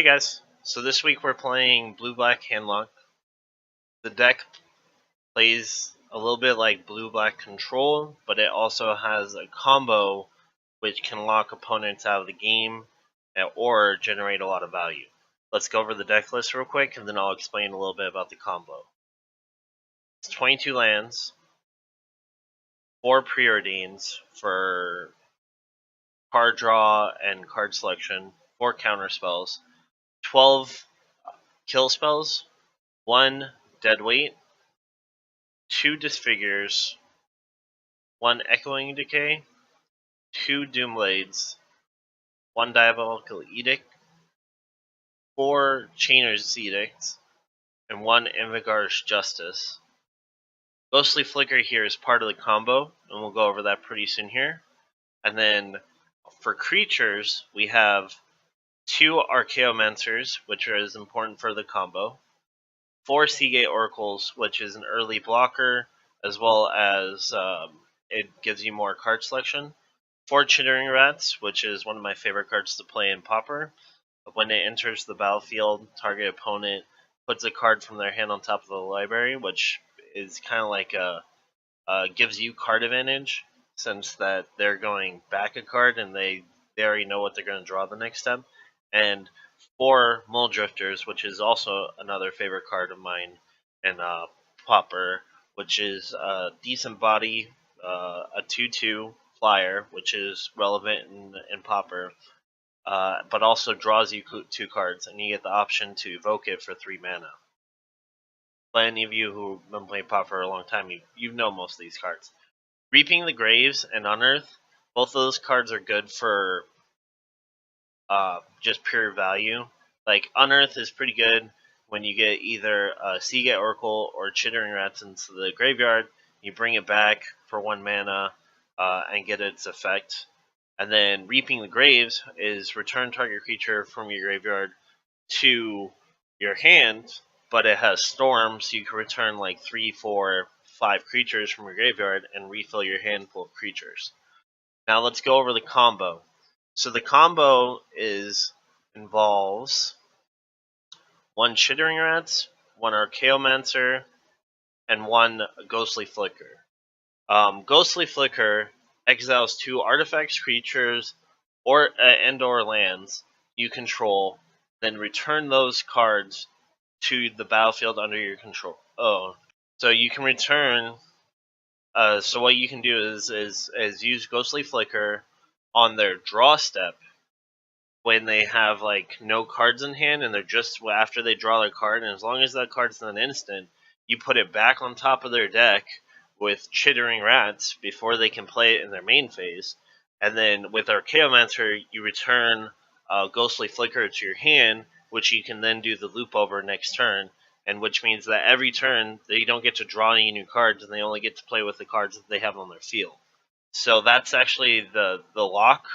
Hey guys, so this week we're playing Blue-Black Handlock. The deck plays a little bit like Blue-Black Control, but it also has a combo which can lock opponents out of the game or generate a lot of value. Let's go over the deck list real quick and then I'll explain a little bit about the combo. It's 22 lands, 4 Preordains for card draw and card selection, 4 counterspells, 12 kill spells, 1 deadweight, 2 Disfigures, 1 Echoing Decay, 2 Doomblades, 1 Diabolic Edict, 4 Chainer's Edict, and 1 Evincar's Justice. Ghostly Flicker here is part of the combo, and we'll go over that pretty soon here. And then for creatures, we have 2 Archaeomancers, which is important for the combo, 4 Seagate Oracles, which is an early blocker, as well as it gives you more card selection, 4 Chittering Rats, which is one of my favorite cards to play in Pauper. When it enters the battlefield, target opponent puts a card from their hand on top of the library, which is kind of like gives you card advantage, since that they're going back a card and they already know what they're going to draw the next step. And 4 Mulldrifters, which is also another favorite card of mine in Pauper, which is a decent body, a 2/2 flyer, which is relevant in Pauper, but also draws you 2 cards, and you get the option to evoke it for 3 mana. But any of you who've been playing Pauper for a long time, you know most of these cards. Reaping the Graves and Unearth, both of those cards are good for just pure value. Like, Unearth is pretty good when you get either a Seagate Oracle or Chittering Rats into the graveyard. You bring it back for 1 mana and get its effect. And then Reaping the Graves is return target creature from your graveyard to your hand, but it has Storm, so you can return like 3, 4, 5 creatures from your graveyard and refill your hand full of creatures. Now let's go over the combo. So the combo involves 1 Chittering Rats, 1 Archaeomancer, and 1 Ghostly Flicker. Ghostly Flicker exiles 2 artifacts, creatures, or lands you control, then return those cards to the battlefield under your control. So you can return. So what you can do is use Ghostly Flicker on their draw step when they have like no cards in hand and they're just after they draw their card, and as long as that card's not instant, you put it back on top of their deck with Chittering Rats before they can play it in their main phase. And then with Archaeomancer, you return Ghostly Flicker to your hand, which you can then do the loop over next turn, and which means that every turn they don't get to draw any new cards and they only get to play with the cards that they have on their field. So that's actually the lock.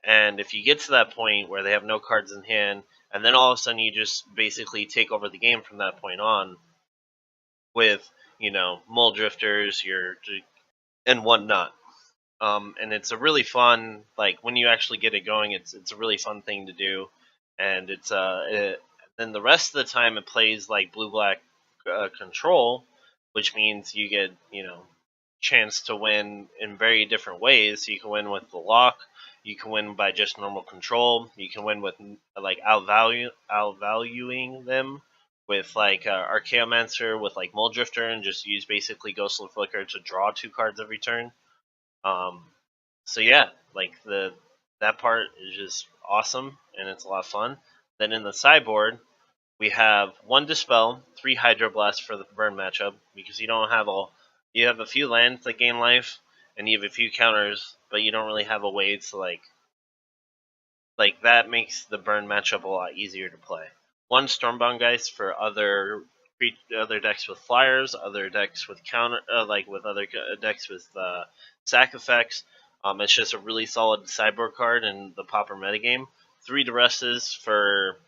And if you get to that point where they have no cards in hand, and then all of a sudden you just basically take over the game from that point on with, Mulldrifters, and whatnot. And it's a really fun, like, when you actually get it going, it's a really fun thing to do. And then the rest of the time it plays like Blue-Black Control, which means you get, chance to win in very different ways. So you can win with the lock, you can win by just normal control, you can win with like outvaluing them with like Archaeomancer with like Mulldrifter, and just use basically Ghostly Flicker to draw 2 cards every turn. So yeah, like that part is just awesome and it's a lot of fun. Then in the sideboard, we have 1 Dispel, 3 Hydroblast for the burn matchup, because you have a few lands that gain life, and you have a few counters, but you don't really have a way to like that makes the burn matchup a lot easier to play. 1 Stormbound Geist for other decks with flyers, other decks with decks with sack effects. It's just a really solid sideboard card in the Pauper metagame. 3 Duresses for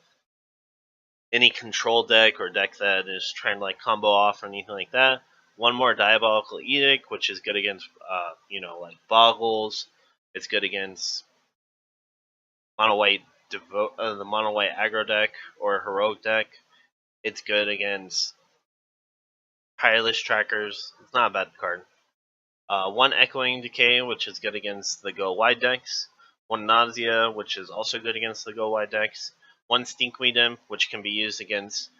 any control deck or deck that is trying to like combo off or anything like that. 1 more Diabolical Edict, which is good against like Boggles. It's good against mono white the mono white aggro deck or heroic deck. It's good against tireless trackers. It's not a bad card. One Echoing Decay, which is good against the go wide decks. One Nausea, which is also good against the go wide decks. One Stinkweed Imp, which can be used against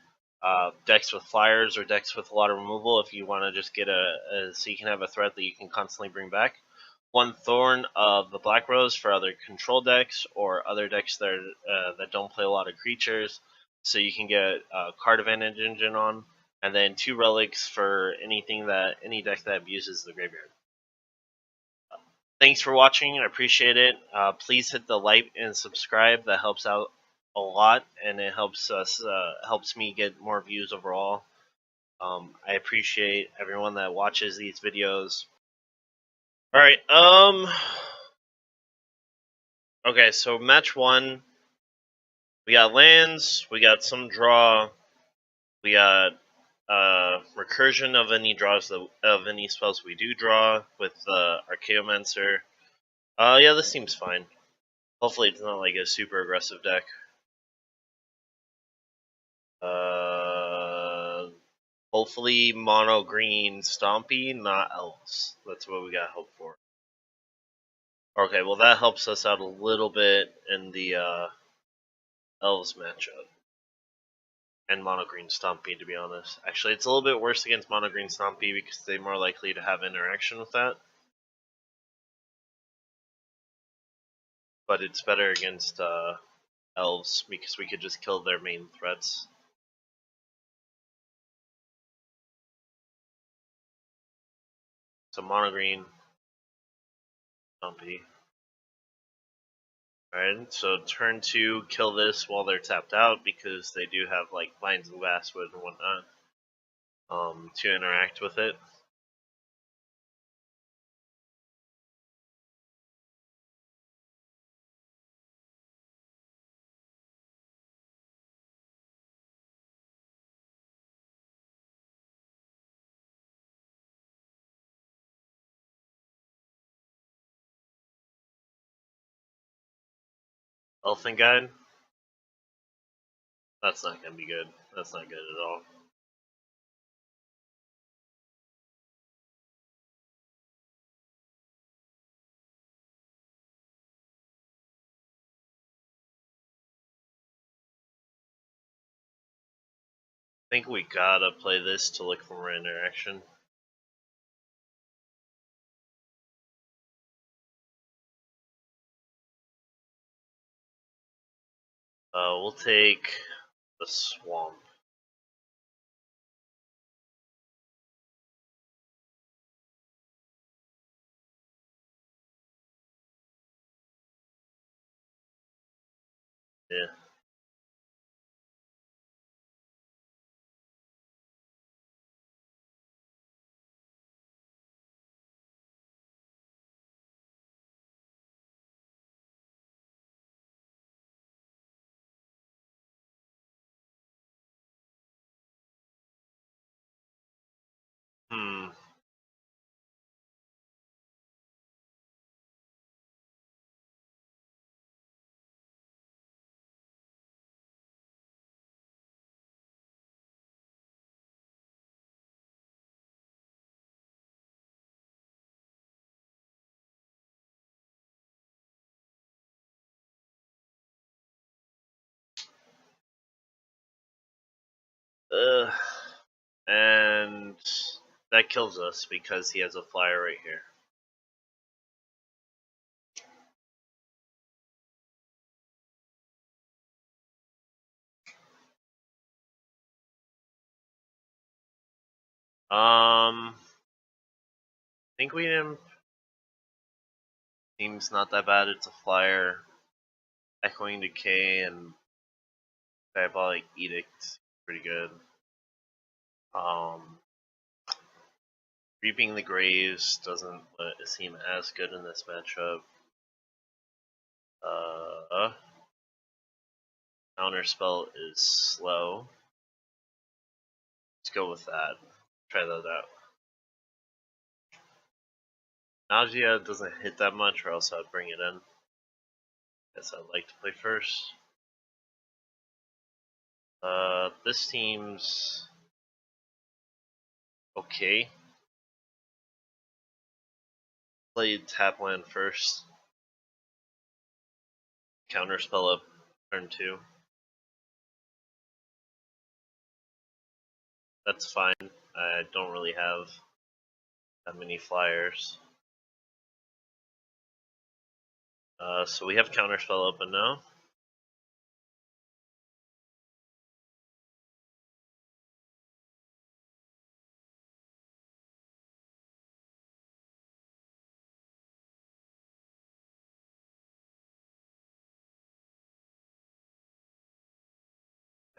decks with flyers or decks with a lot of removal if you want to just get so you can have a threat that you can constantly bring back. One Thorn of the Black Rose for other control decks or other decks that don't play a lot of creatures, so you can get card advantage engine on. And then 2 relics for any deck that abuses the graveyard. Thanks for watching. I appreciate it. Please hit the like and subscribe. That helps out a lot, and it helps me get more views overall. I appreciate everyone that watches these videos. All right. Okay. So match 1, we got lands. We got some draw. We got recursion of any any spells we do draw with Archaeomancer. Yeah, this seems fine. Hopefully it's not like a super aggressive deck. Hopefully mono green Stompy, not Elves. That's what we got hope for. Okay, well that helps us out a little bit in the Elves matchup. And mono green Stompy, to be honest. Actually, it's a little bit worse against mono green Stompy because they're more likely to have interaction with that. But it's better against Elves because we could just kill their main threats. So mono green Stompy. Alright, so turn 2, kill this while they're tapped out because they do have like Vines and Basswood and whatnot to interact with it. Elfin Guide? That's not gonna be good. That's not good at all. I think we gotta play this to look for more interaction. We'll take the Swamp. Yeah. Hmm. And that kills us because he has a flyer right here. Stinkweed Imp seems not that bad. It's a flyer. Echoing Decay and Diabolic Edict, pretty good. Reaping the Graves doesn't seem as good in this matchup. Counterspell is slow. Let's go with that. Try that out. Nausea doesn't hit that much, or else I'd bring it in. Guess I'd like to play first. This seems okay. Play tap land first. Counterspell up turn 2. That's fine. I don't really have that many flyers. So we have Counterspell open now.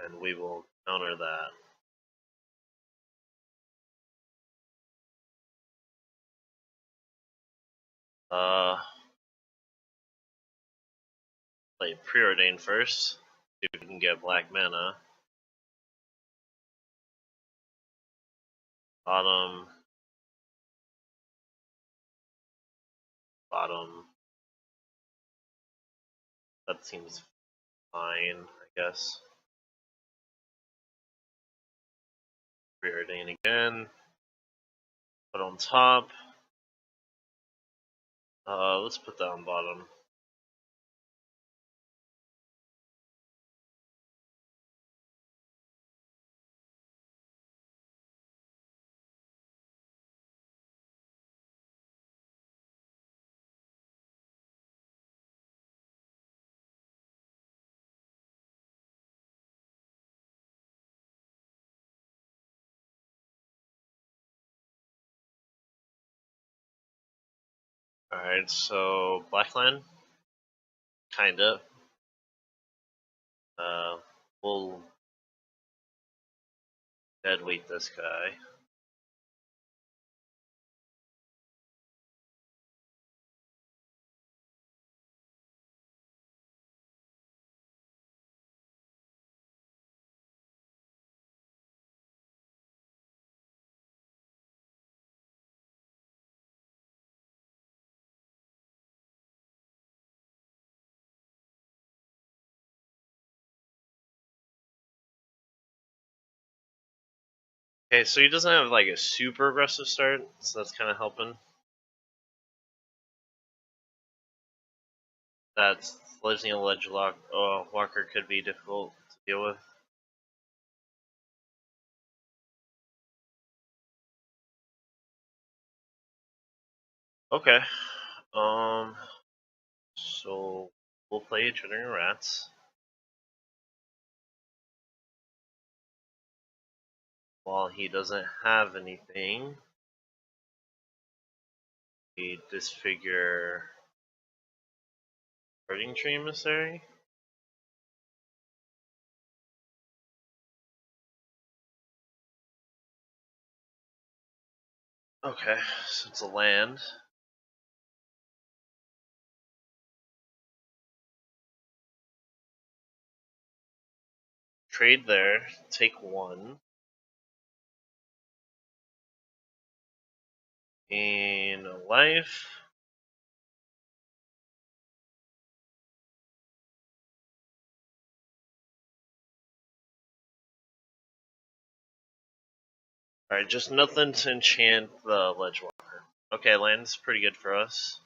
And we will counter that. Play Preordain first. See if we can get black mana. Bottom. That seems fine, I guess. Preordain again. Put on top. Let's put that on bottom. Alright, so Blackland. Kinda. We'll deadweight this guy. Okay, so he doesn't have like a super aggressive start, so that's kind of helping. That Sledging Ledge Walker could be difficult to deal with. Okay. So we'll play Chittering Rats. While he doesn't have anything, we disfigure Hurting Tree Emissary. Okay, so it's a land. Trade there, take 1. In a life. Alright, just nothing to enchant the Ledge Walker. Okay, land's pretty good for us.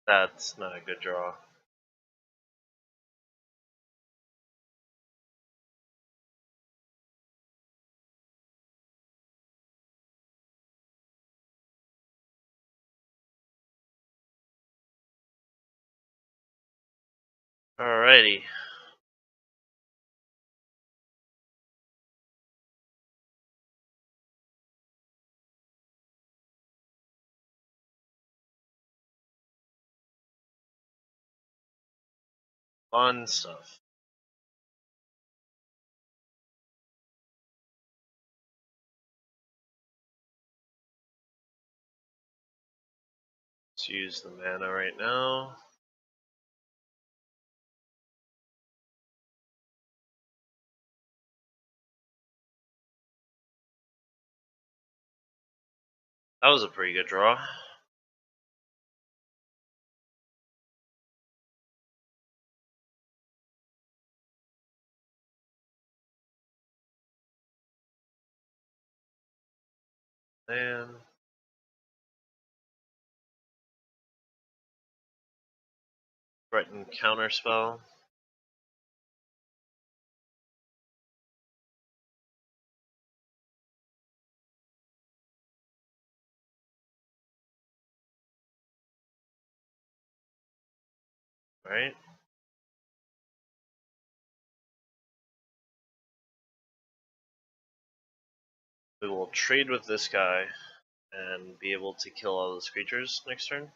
That's not a good draw. Alrighty. Fun stuff. Let's use the mana right now. That was a pretty good draw. And threaten counterspell. Right? We will trade with this guy and be able to kill all those creatures next turn.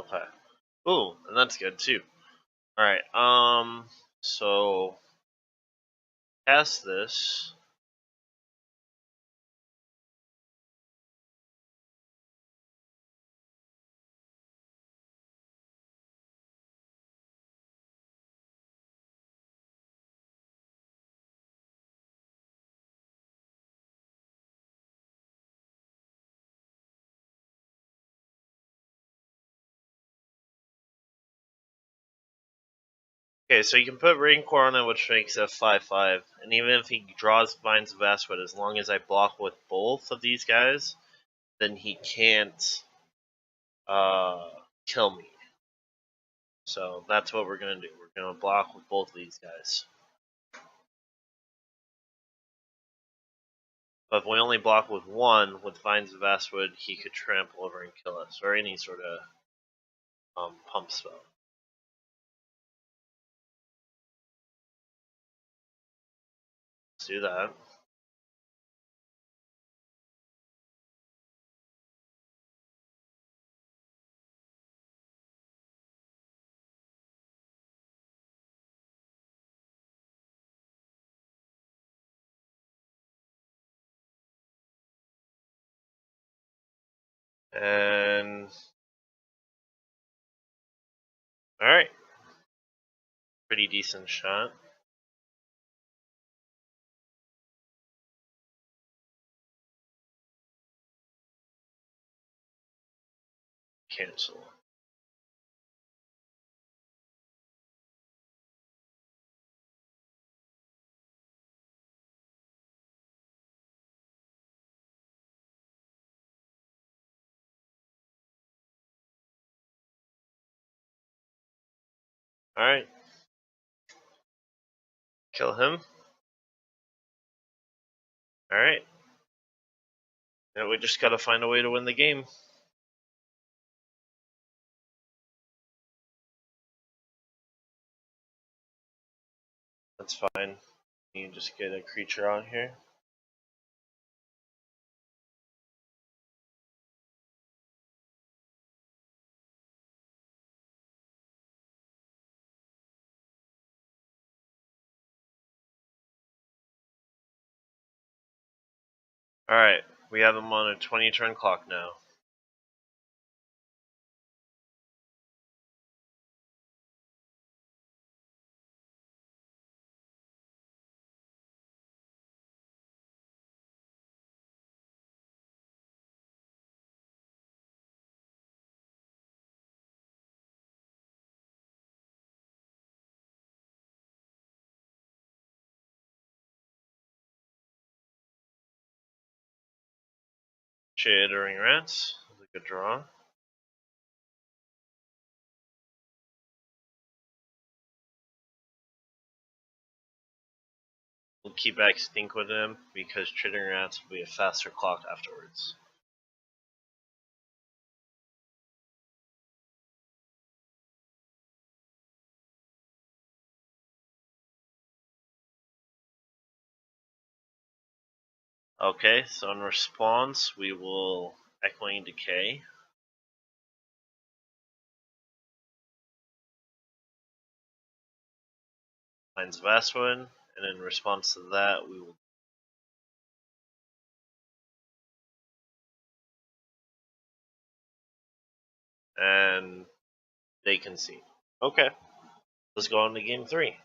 Okay. Ooh, and that's good too. Alright, so cast this. Okay, so you can put Raincore on it, which makes it 5/5, and even if he draws Vines of Vastwood, as long as I block with both of these guys, then he can't kill me. So that's what we're gonna do. We're gonna block with both of these guys. But if we only block with one, with Vines of Vastwood, he could trample over and kill us, or any sort of pump spell. Let's do that. And alright. Pretty decent shot. Cancel. Alright. Kill him. Alright. Now we just gotta find a way to win the game. That's fine. You just get a creature out here. Alright, we have him on a 20 turn clock now. Chittering Rats. That's a good draw. We'll keep back Stinkweed Imp because Chittering Rats will be a faster clock afterwards. Okay, so in response, we will Echoing Decay. finds Vastwood, and in response to that, we will. And they can see. Okay, let's go on to game 3.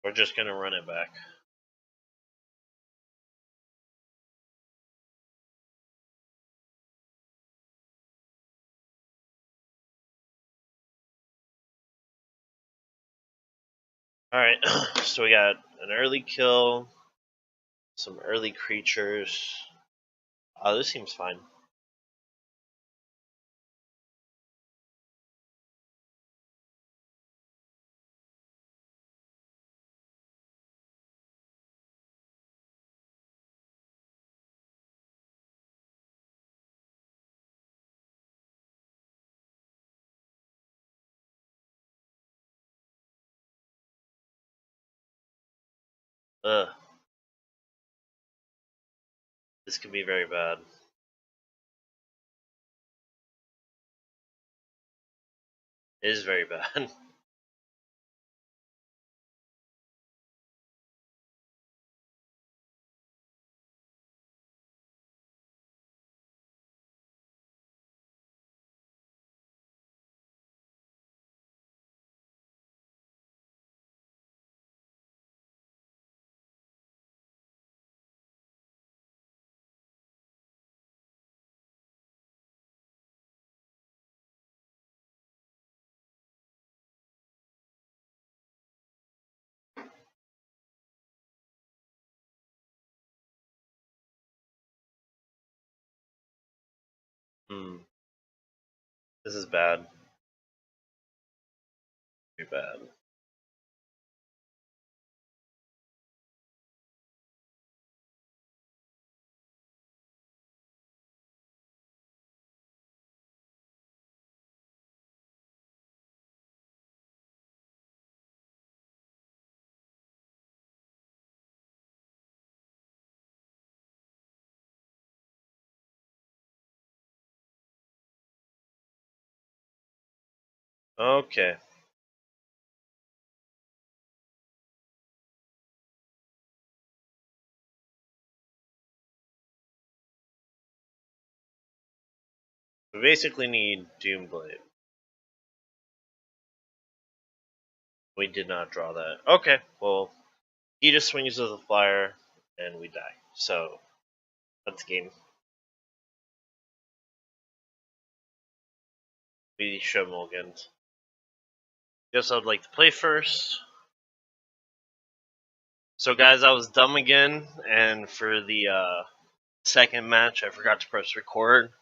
We're just gonna run it back. Alright, so we got an early kill, some early creatures. This seems fine. Ugh. This could be very bad. It is very bad. This is bad. Very bad. Okay. We basically need Doomblade. We did not draw that. Okay, well, he just swings with a flyer, and we die. So, that's game. We show mulligans. Guess I'd like to play first. So, guys, I was dumb again, and for the second match, I forgot to press record,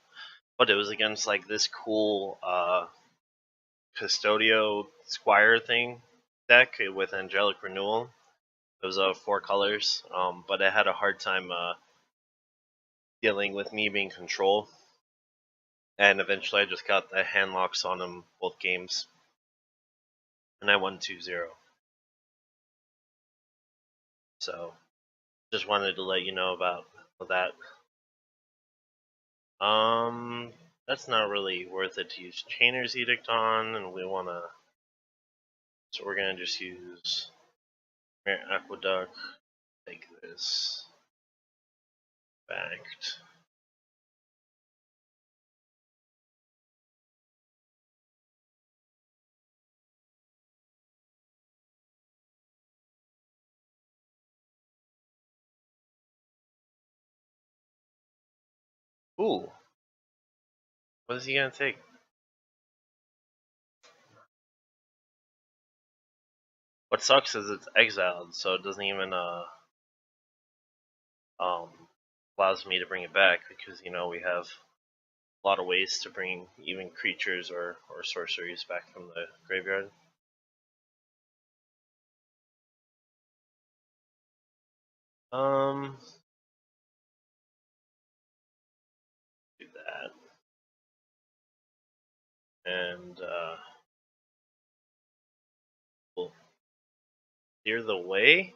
but it was against like this cool Custodio Squire thing deck with Angelic Renewal. It was 4 colors, but I had a hard time dealing with me being control, and eventually I just got the hand locks on him both games, and I won 2-0. So, just wanted to let you know about that. That's not really worth it to use Chainer's Edict on, and we wanna. So we're gonna just use Dimir Aqueduct, like this. Backed. Ooh. What is he gonna take? What sucks is it's exiled, so it doesn't even allows me to bring it back, because we have a lot of ways to bring even creatures or sorceries back from the graveyard. Do that. And we'll clear the way.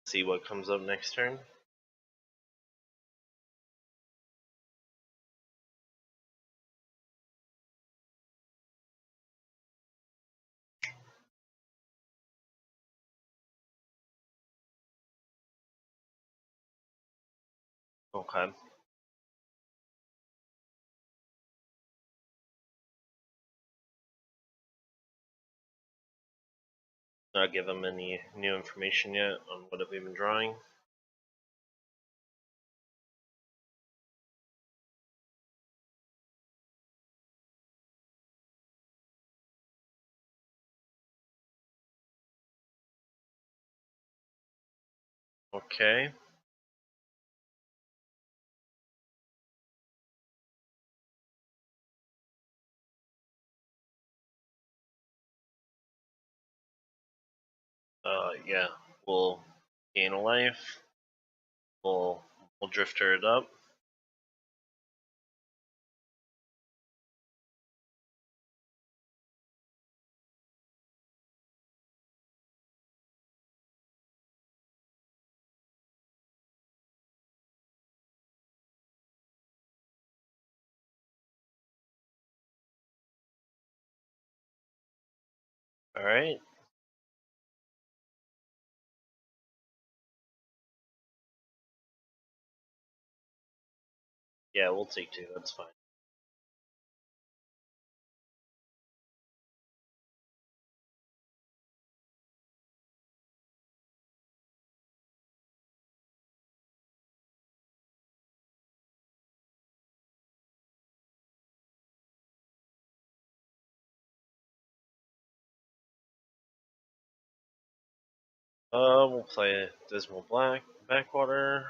See what comes up next turn. Okay. Not give him any new information yet on what have we been drawing. Okay. Yeah. We'll gain a life. We'll drifter it up. Alright. Yeah, we'll take 2, that's fine. We'll play Dismal Backwater.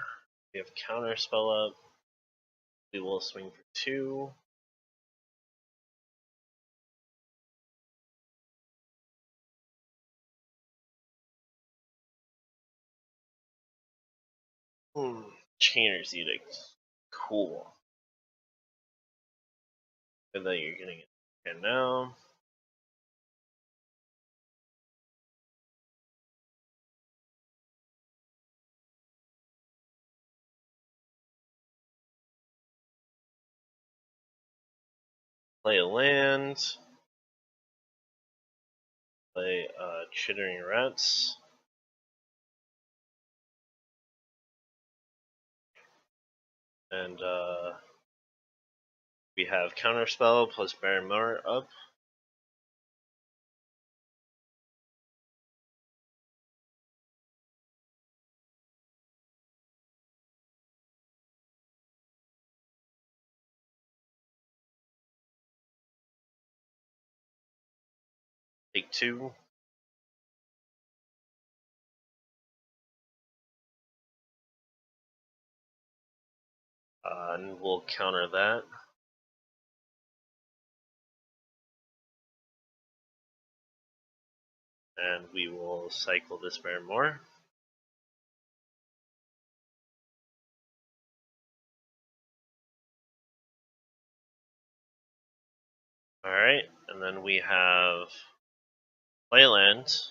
We have Counterspell up. We will swing for 2. Chainer's Edict. Cool. Good that you're getting it again now. Play a land. Play Chittering Rats. And we have Counterspell plus Barren Moor up. Take 2. And we'll counter that. And we will cycle this Barren Moor. Alright, and then we have Playland.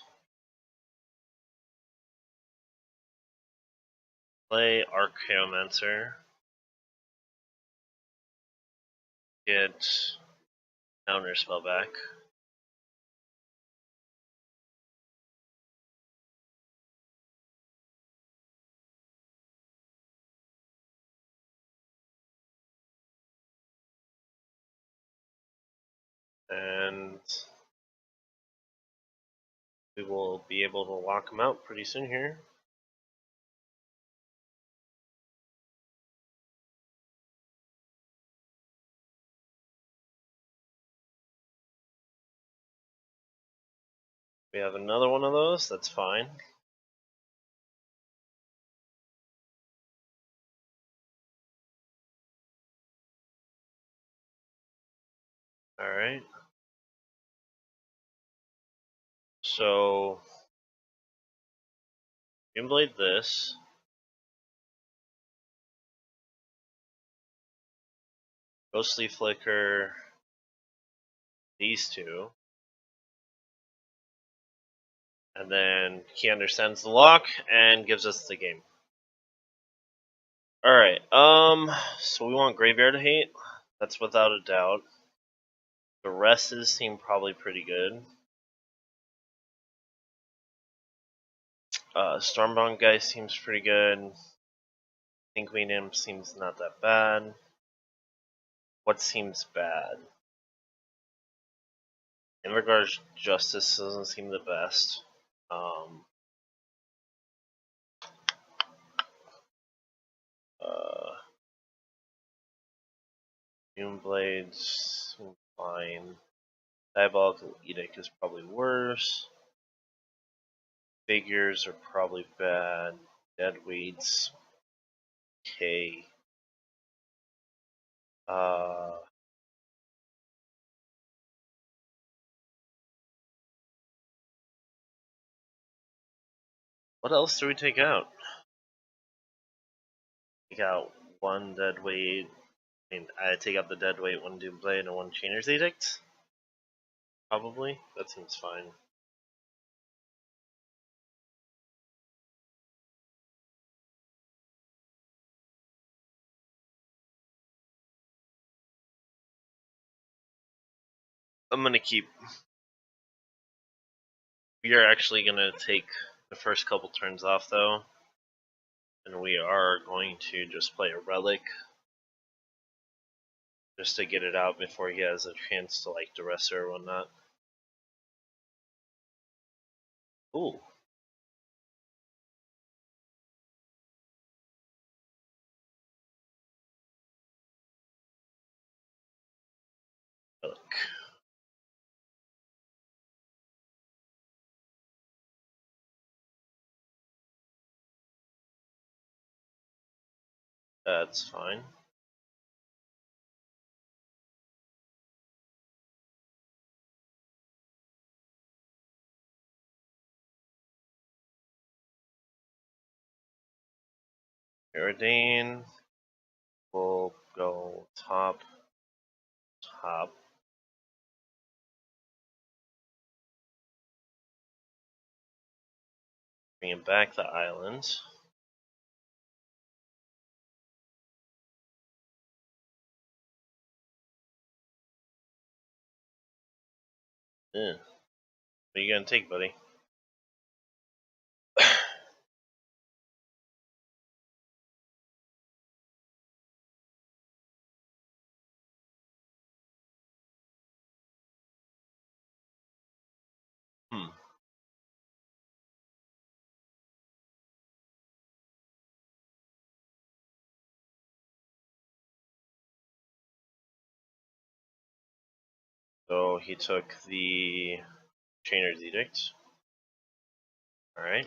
Play Archaeomancer. Get Counterspell back. And we will be able to lock them out pretty soon here. We have another one of those, that's fine. Alright. So, Blade this. Ghostly Flicker these 2. And then he understands the lock and gives us the game. Alright, so we want Graveyard Hate. That's without a doubt. The rest seem probably pretty good. Stormbound Geist seems pretty good. Stinkweed Imp seems not that bad. What seems bad? Evincar's Justice doesn't seem the best. Doomblades seem fine. Diabolic Edict is probably worse. Figures are probably bad. Deadweeds. Okay. What else do we take out? Take out one Deadweed. I take out the Deadweight, one Doomblade, and one Chainer's Edict? Probably. That seems fine. I'm gonna keep. We are actually gonna take the first couple turns off though, and we are going to just play a Relic, just to get it out before he has a chance to like Duress or whatnot. Ooh. Relic. That's fine. Preordain will go top. Bringing back the island. What are you gonna take, buddy? So he took the Chainer's Edict. Alright.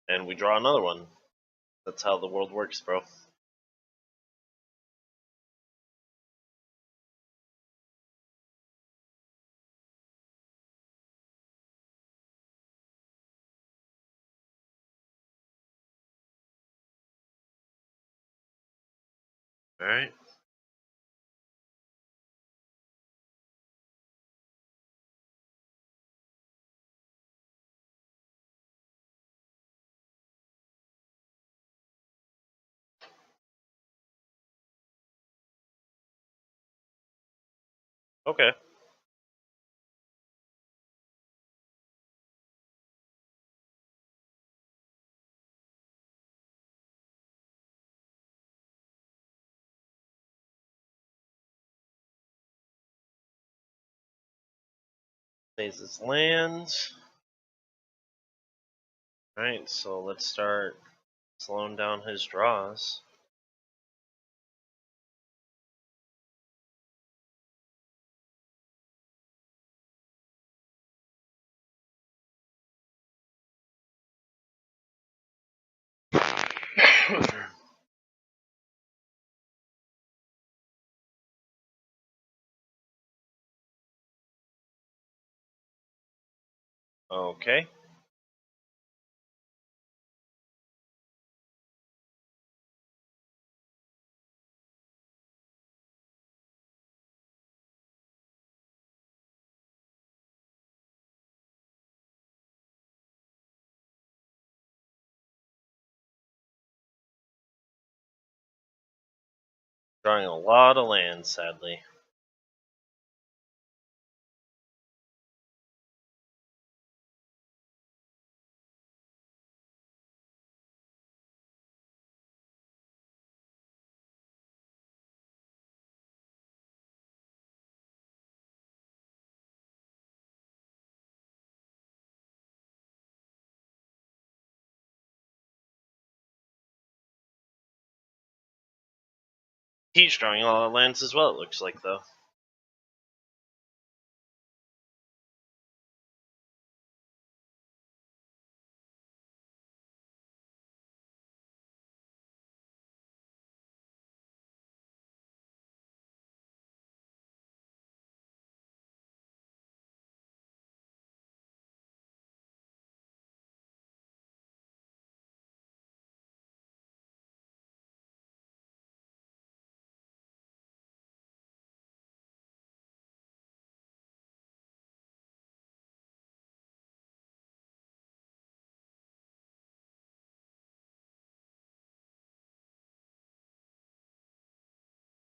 And we draw another one. That's how the world works, bro. Alright. Okay. Plays his lands. Alright, so let's start slowing down his draws. Okay. Drawing a lot of lands, sadly. He's drawing a lot of lands as well, it looks like, though.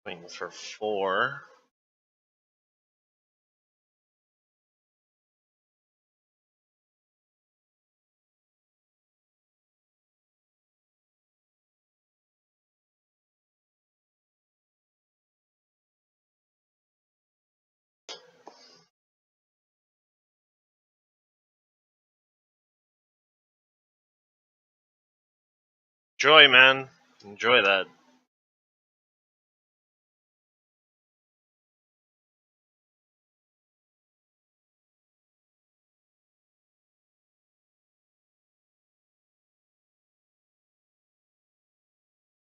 Waiting for 4. Enjoy, man. Enjoy that.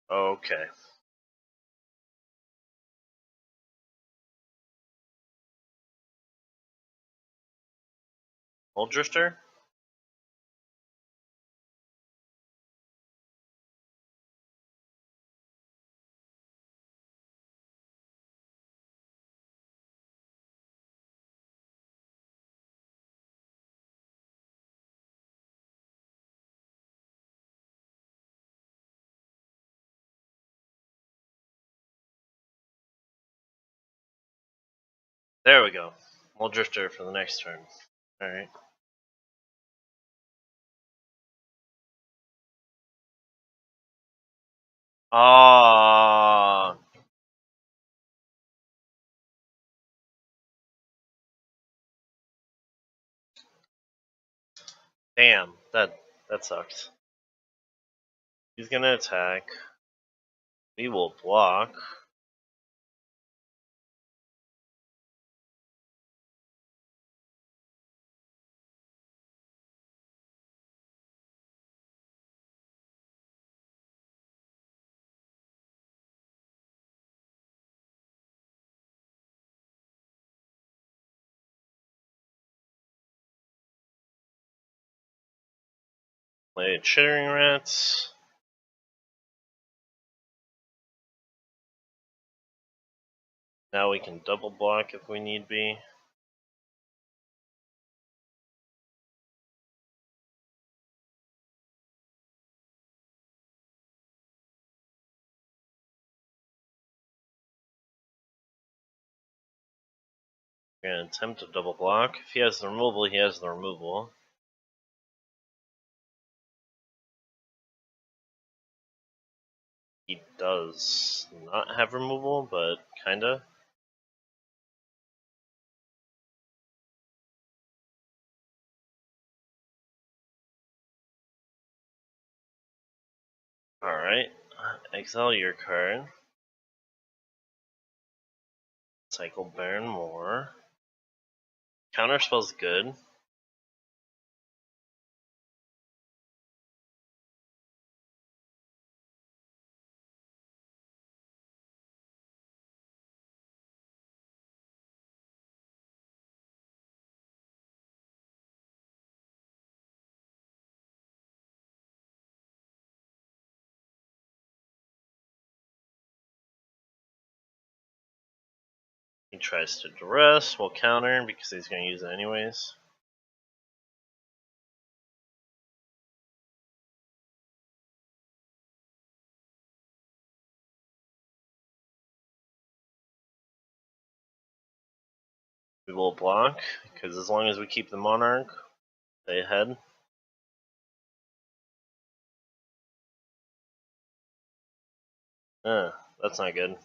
Okay. Mulldrifter? There we go. Mulldrifter for the next turn. Alright. Ah, damn. That sucks. He's gonna attack. We will block. Play Chittering Rats. Now we can double block if we need be. We're gonna attempt to double block. If he has the removal, he has the removal. He does not have removal, but kinda. Alright. Exile your card. Cycle Barren Moor. Counterspell's good. He tries to Duress, we'll counter because he's going to use it anyways. We will block, because as long as we keep the Monarch, stay ahead. That's not good.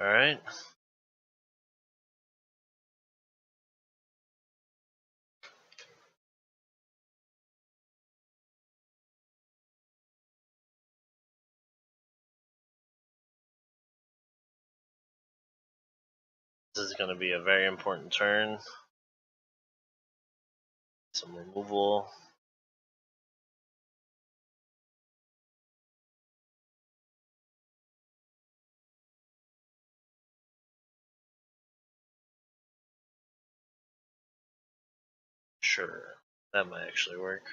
Alright. This is going to be a very important turn. Some removal. Sure, that might actually work.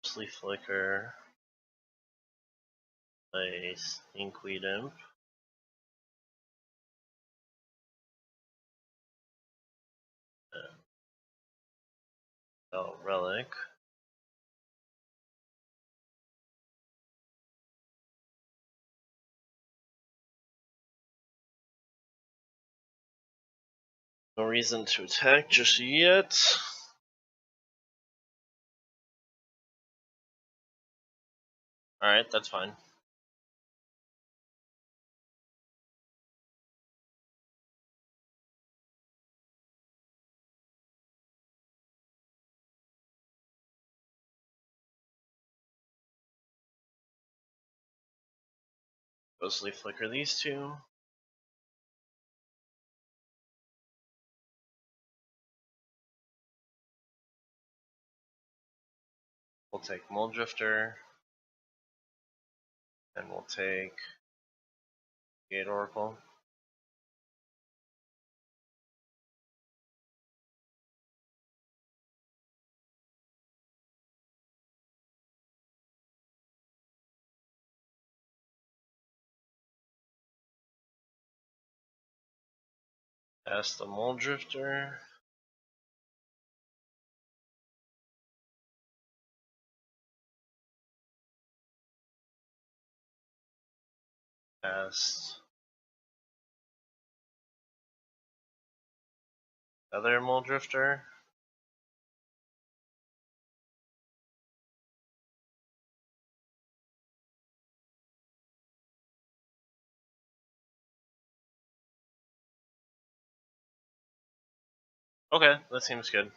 Sleep Flicker. Play Stinkweed Imp. Relic. No reason to attack just yet. Alright, that's fine. Go Sleep Flicker these two. We'll take Mulldrifter. And we'll take Gate Oracle. Pass the Mulldrifter. Pass other Mulldrifter. Okay, that seems good.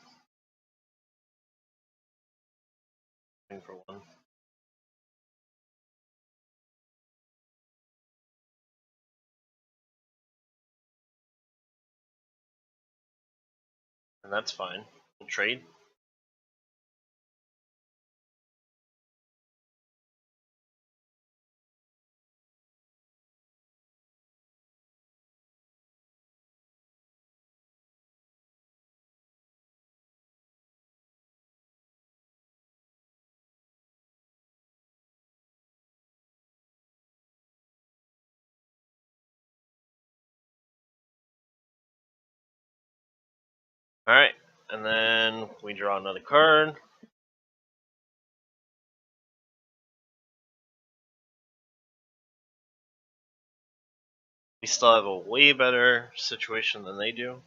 For one. And that's fine. We'll trade. Alright, and then we draw another card. We still have a way better situation than they do.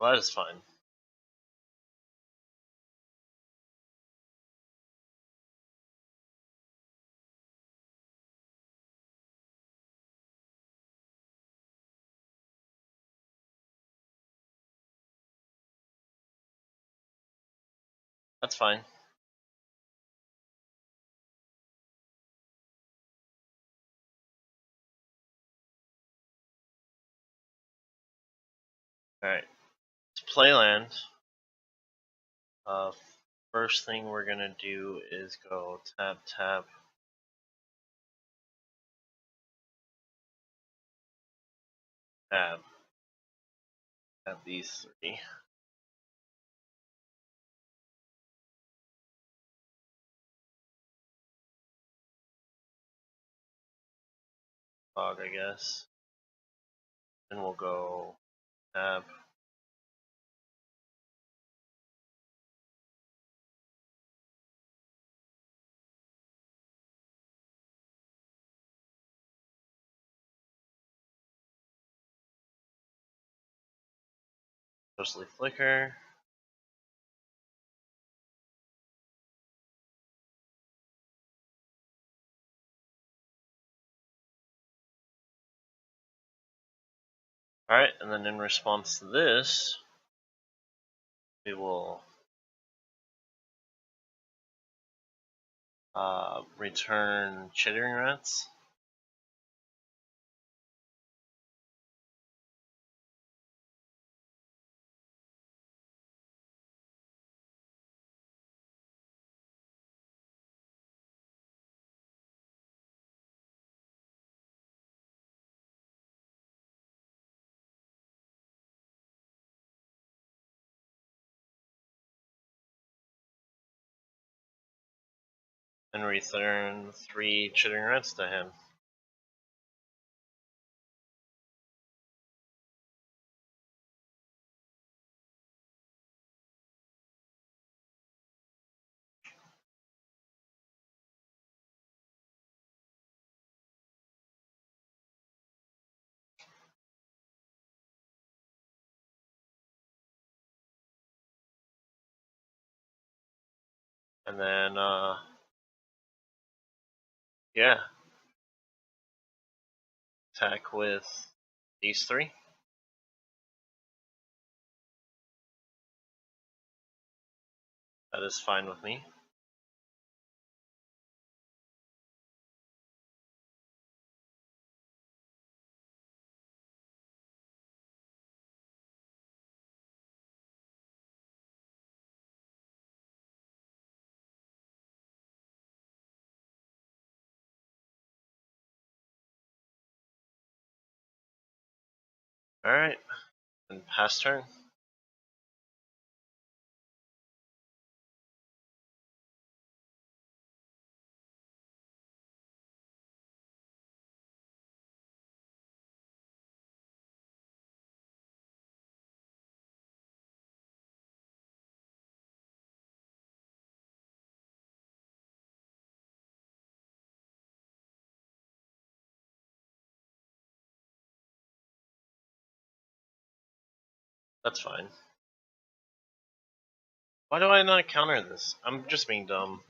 Well, that is fine. That's fine. Alright. Let's play land. First thing we're gonna do is go tap tap. Tap. Tap these three. Bog, I guess. Then we'll go tap. Ghostly Flicker. Alright, and then in response to this, we will return Chittering Rats. And return 3 Chittering Rats to him. And then, yeah. Attack with these 3. That is fine with me. Alright. And pass turn. That's fine. Why do I not counter this? I'm just being dumb.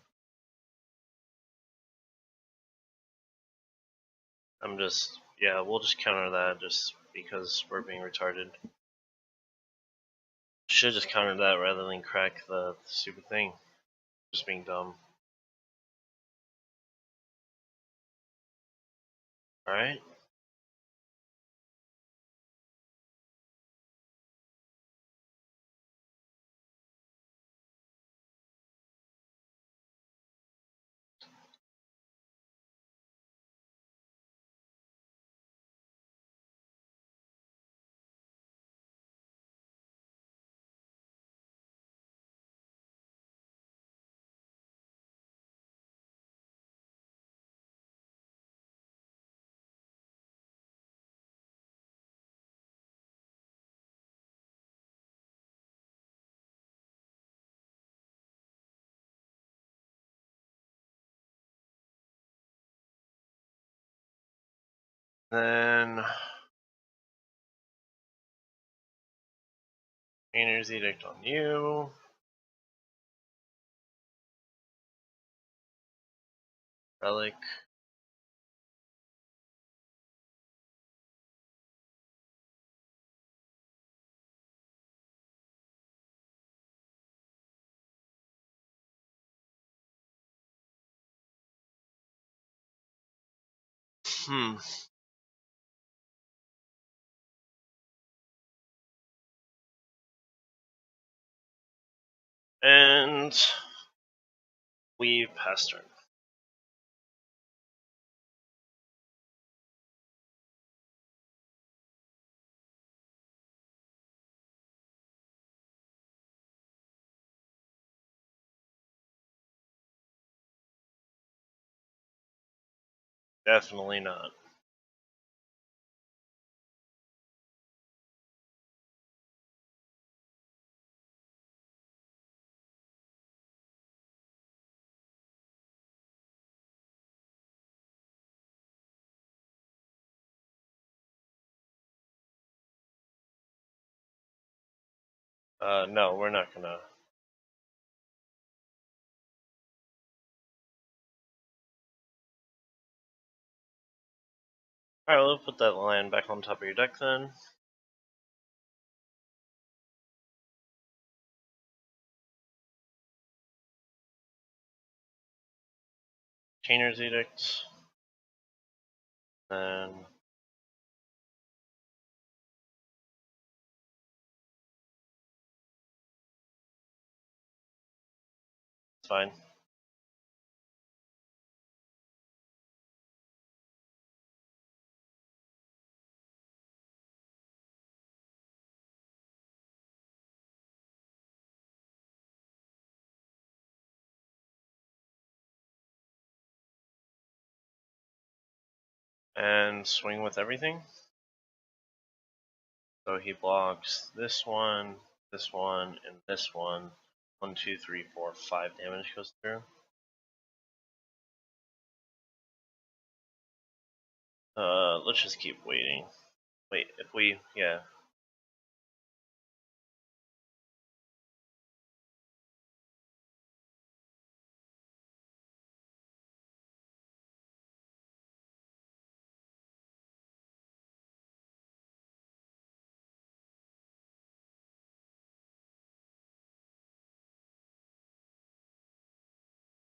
Yeah, we'll just counter that just because we're being retarded. Should just counter that rather than crack the stupid thing. Just being dumb. Alright. Then Trainer's Edict on you. Relic. And we pass turn. Definitely not. No, we're not gonna. Alright, we'll put that land back on top of your deck then. Chainer's Edict. Then it's fine. And swing with everything. So he blocks this one, and this one. 1, 2, 3, 4, 5 damage goes through. Let's just keep waiting. Wait, if we, yeah.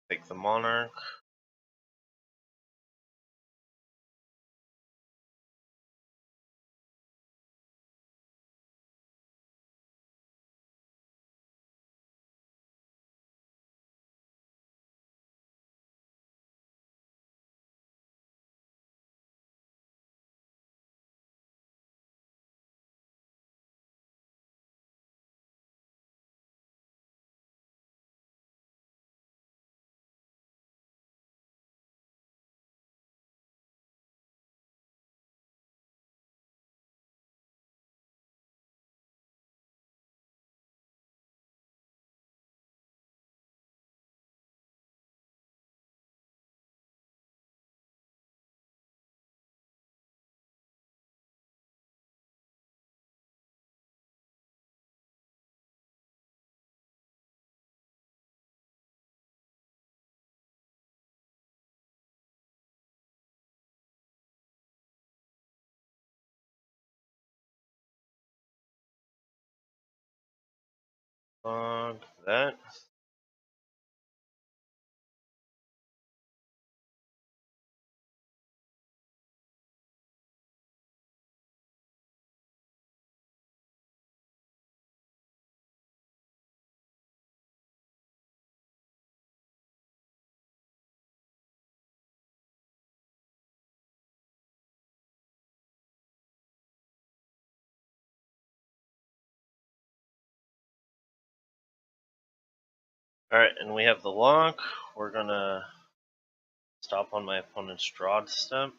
Take the Monarch. That. Alright, and we have the lock. We're gonna stop on my opponent's draw step.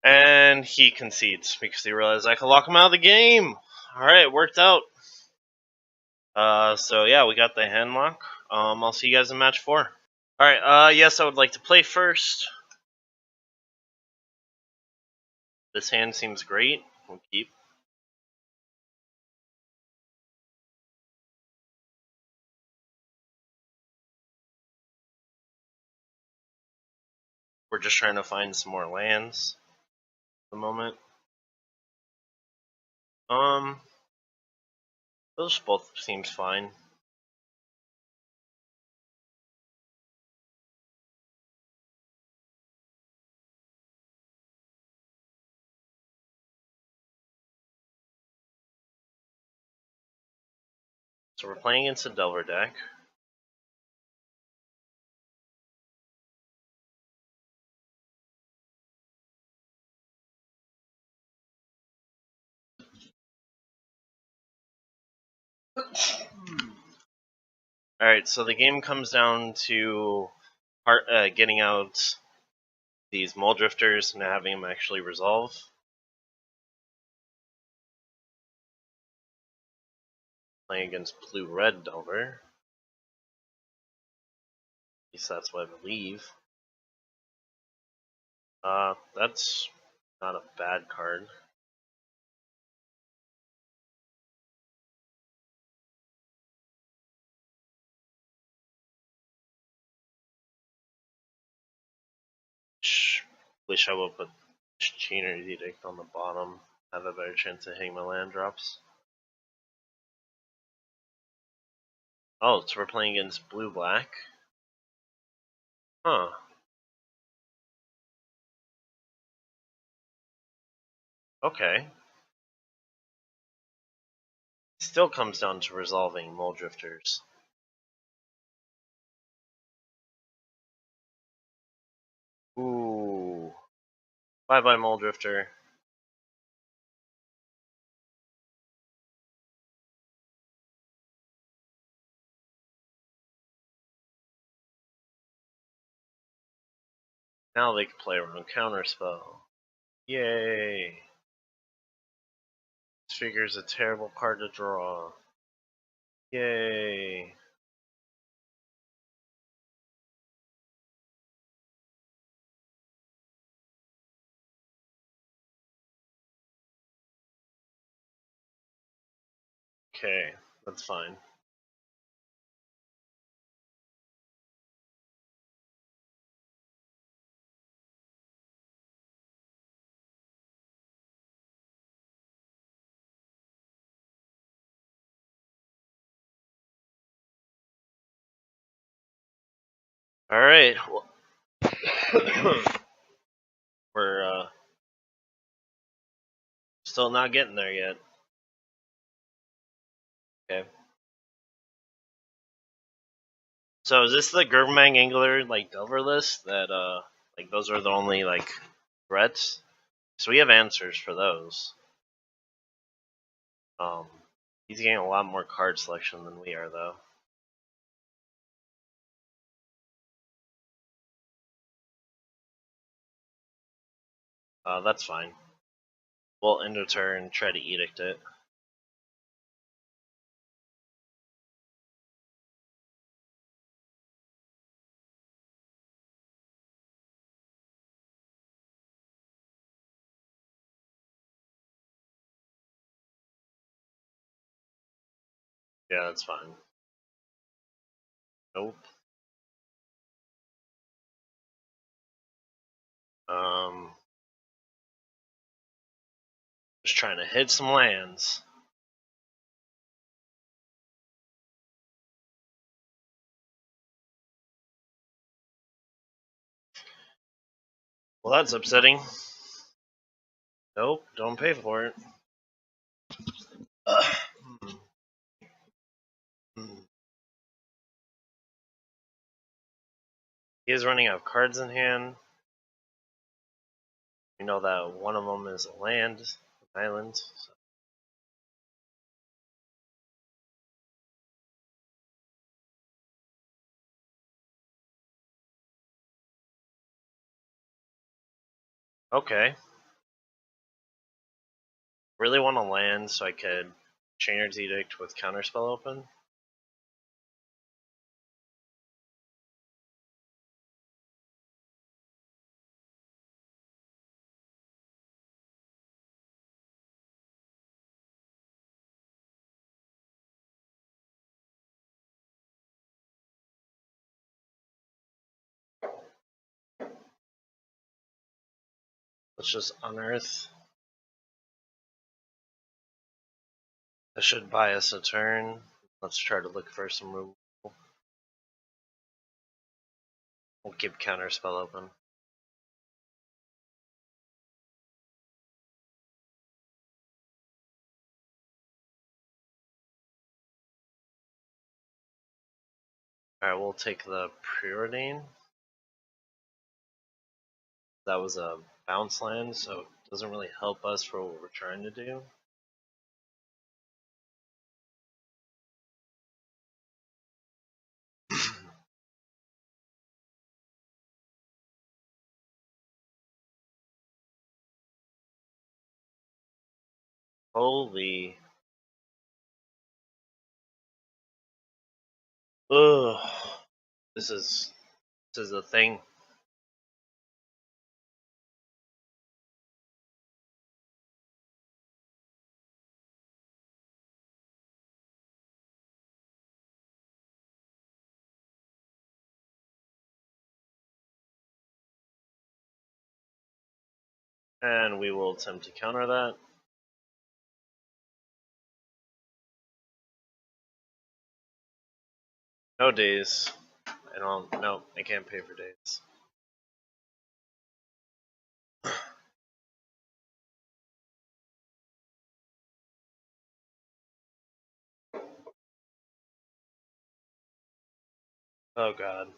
And he concedes because he realized I can lock him out of the game. Alright, it worked out. So yeah, we got the hand lock. I'll see you guys in match 4. Alright, yes, I would like to play first. This hand seems great. We'll keep. We're just trying to find some more lands at the moment. Those both seems fine. So we're playing against a Delver deck. Alright, so the game comes down to getting out these Mulldrifters and having them actually resolve. Playing against blue-red Delver. At least that's what I believe. That's not a bad card. Wish I would put Chittering Edict on the bottom. Have a better chance of hitting my land drops. Oh, so we're playing against blue-black. Huh. Okay. Still comes down to resolving Mulldrifters. Ooh. Bye-bye, Mulldrifter. Now they can play around Counterspell. Yay! Disfigure's a terrible card to draw. Yay! Okay, that's fine. Alright, well, we're still not getting there yet. Okay. So is this the Gurmang Angler like Delver list that like those are the only like threats? So we have answers for those. He's getting a lot more card selection than we are though. That's fine. We'll end a turn and try to edict it. Yeah, that's fine. Nope. Just trying to hit some lands. Well, that's upsetting. Nope, don't pay for it. He is running out of cards in hand. We know that one of them is a land, an island. So. Okay. Really want to land so I could Chainer's Edict with Counterspell open. Let's just Unearth. That should buy us a turn. Let's try to look for some removal. We'll keep Counterspell open. Alright, we'll take the Preordain. That was a bounce land, so it doesn't really help us for what we're trying to do. Holy. Ugh. This is a thing. And we will attempt to counter that. No days. No, I can't pay for days. Oh god.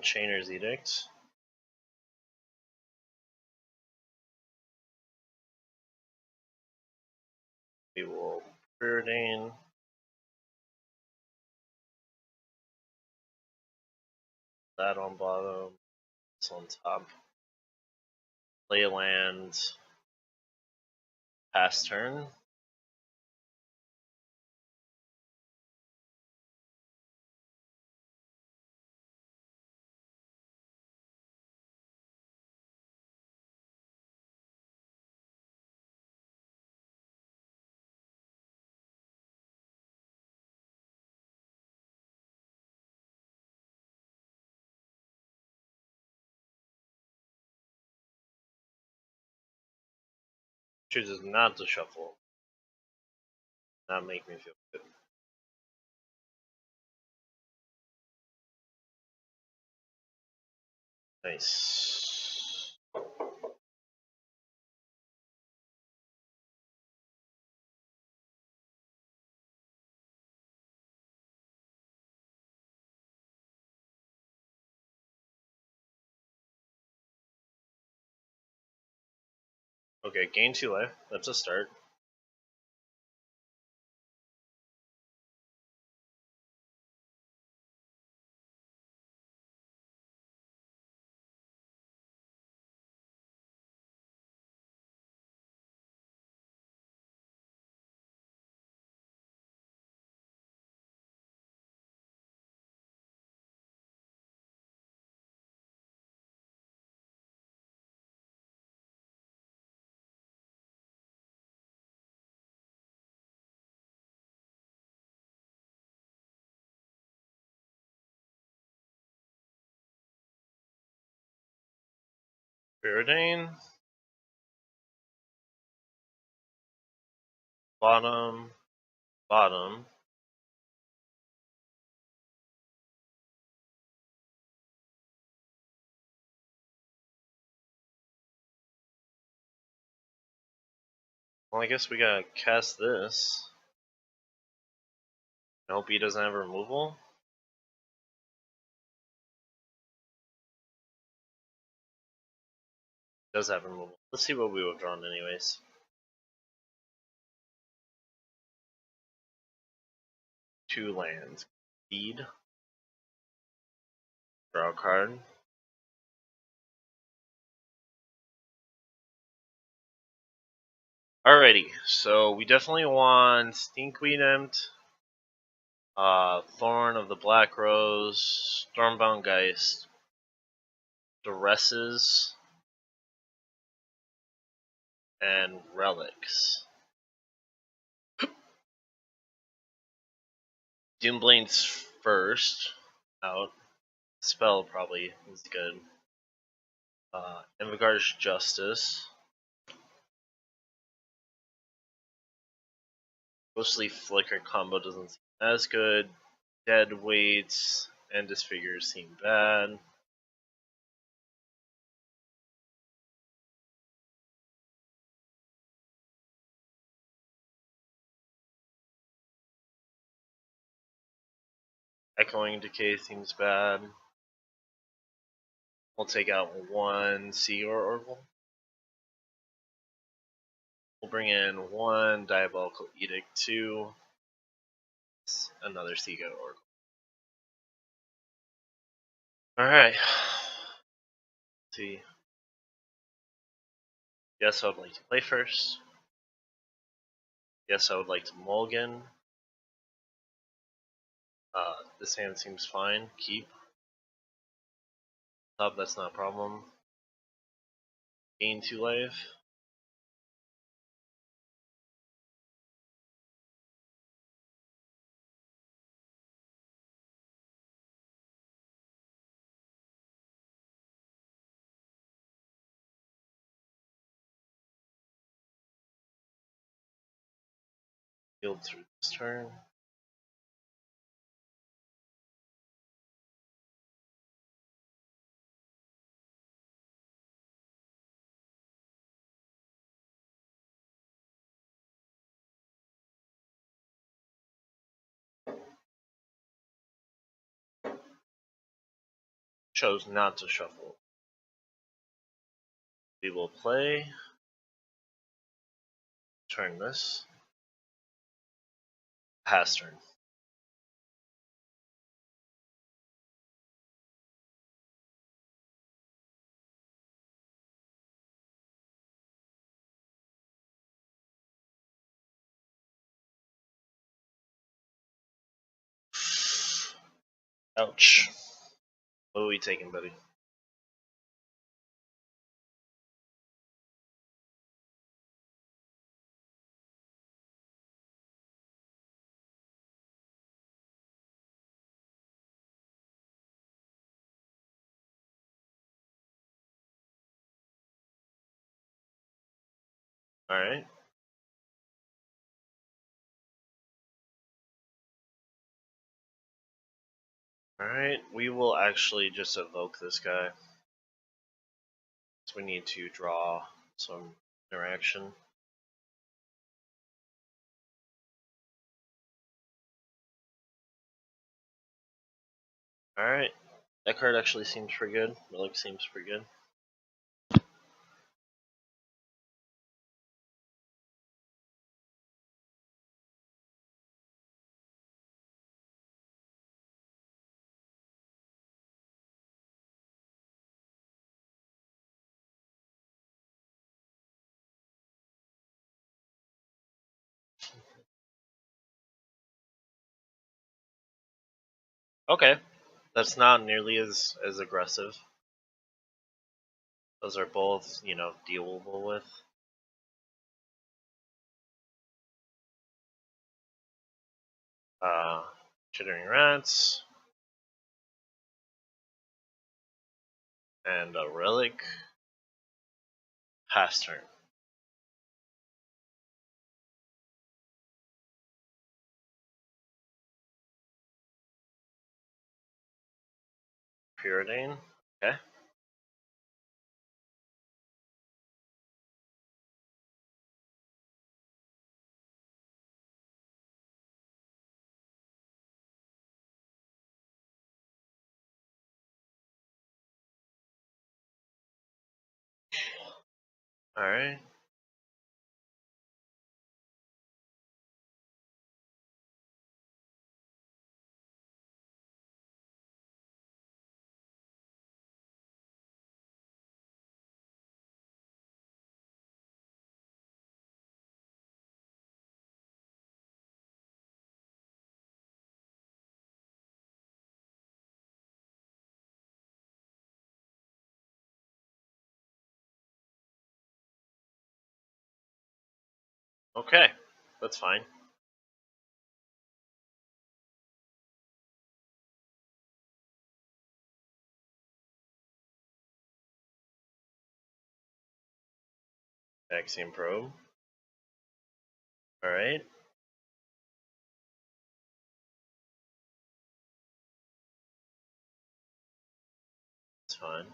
Chainer's Edict. We will Preordain. That on bottom. This on top. Play a land. Pass turn. Chooses not to shuffle. Not make me feel good. Nice. Okay, gain 2 life. That's a start. Preordain. Bottom. Bottom. Well, I guess we gotta cast this. I hope he doesn't have removal. He does have removal. Let's see what we would have drawn anyways. Two lands. Feed. Draw a card. Alrighty, so we definitely want Stinkweed Imp, Thorn of the Black Rose, Stormbound Geist, Duresses, and Relics. Doomblade's first out. Spell probably is good. Evincar's Justice. Ghostly Flicker combo doesn't seem as good. Dead Weights and Disfigure seem bad. Echoing Decay seems bad. We'll take out one Sea Oracle. We'll bring in one Diabolical Edict, 2, another Sea Oracle. Alright. See. Yes, I would like to play first. Yes, I would like to mulligan. This hand seems fine. Keep. Top, that's not a problem. Gain 2 life. Healed through this turn. Chose not to shuffle. We will play. Turn this. Pass turn. Ouch. What are we taking, buddy? Alright. Alright, we will actually just evoke this guy. So we need to draw some interaction. Alright. That card actually seems pretty good. Relic seems pretty good. Okay. That's not nearly as aggressive. Those are both, you know, dealable with. Chittering Rats. And a Relic. Pass turn. Preordain. Okay. Alright. Okay, that's fine. Vaccine probe. Alright. That's fine.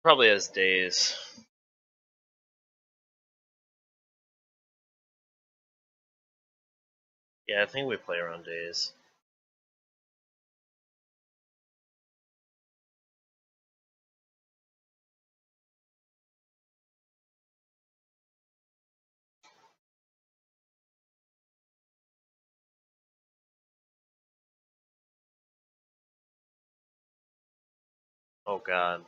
Probably has days. Yeah, I think we play around days. Oh god.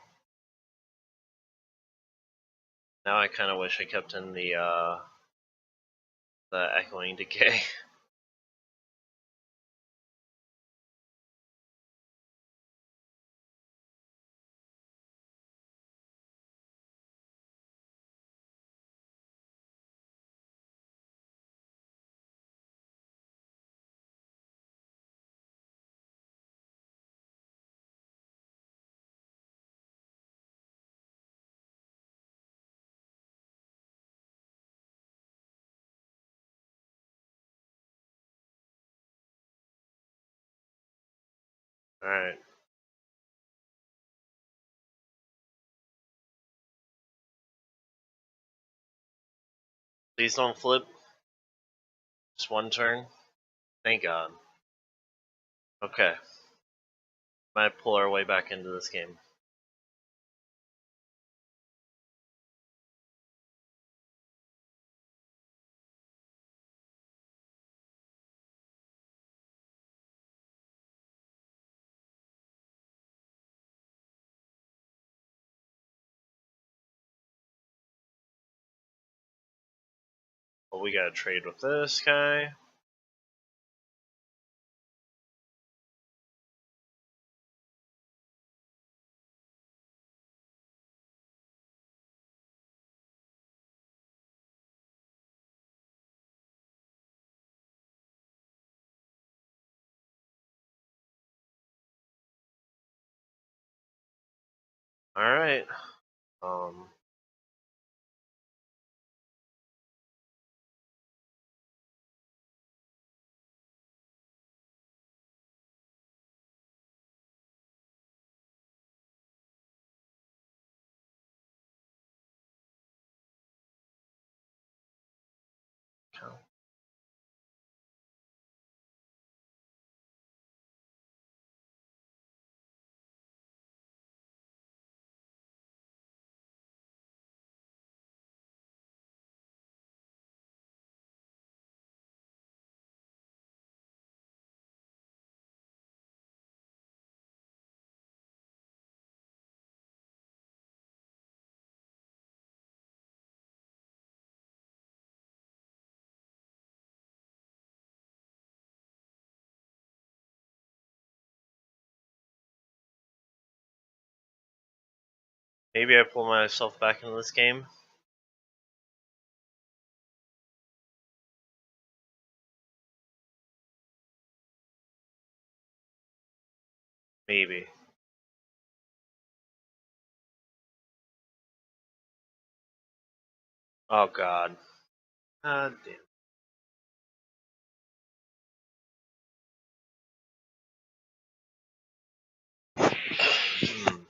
Now I kind of wish I kept in the Echoing Decay. Alright. Please don't flip. Just one turn. Thank god. Okay. Might pull our way back into this game. But we gotta trade with this guy. Alright. Maybe I pull myself back into this game. Maybe. Oh god. God damn. Hmm.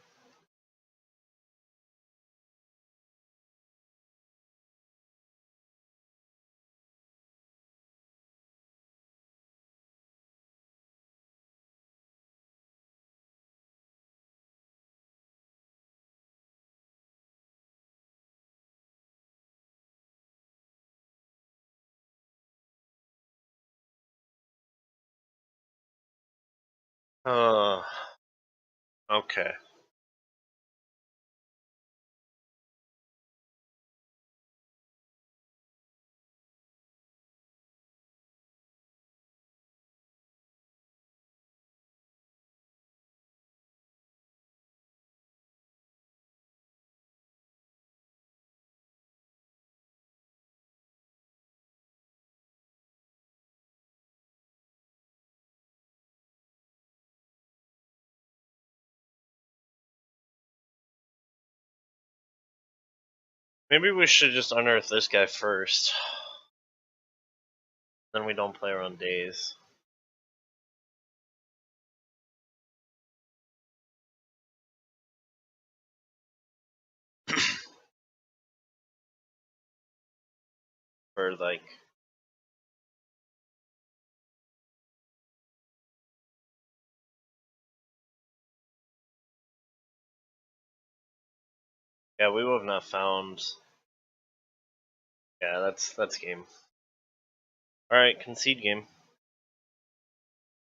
Okay. Maybe we should just unearth this guy first. Then we don't play around days. Or like... Yeah, we would have not found... Yeah, that's game. Alright, concede game.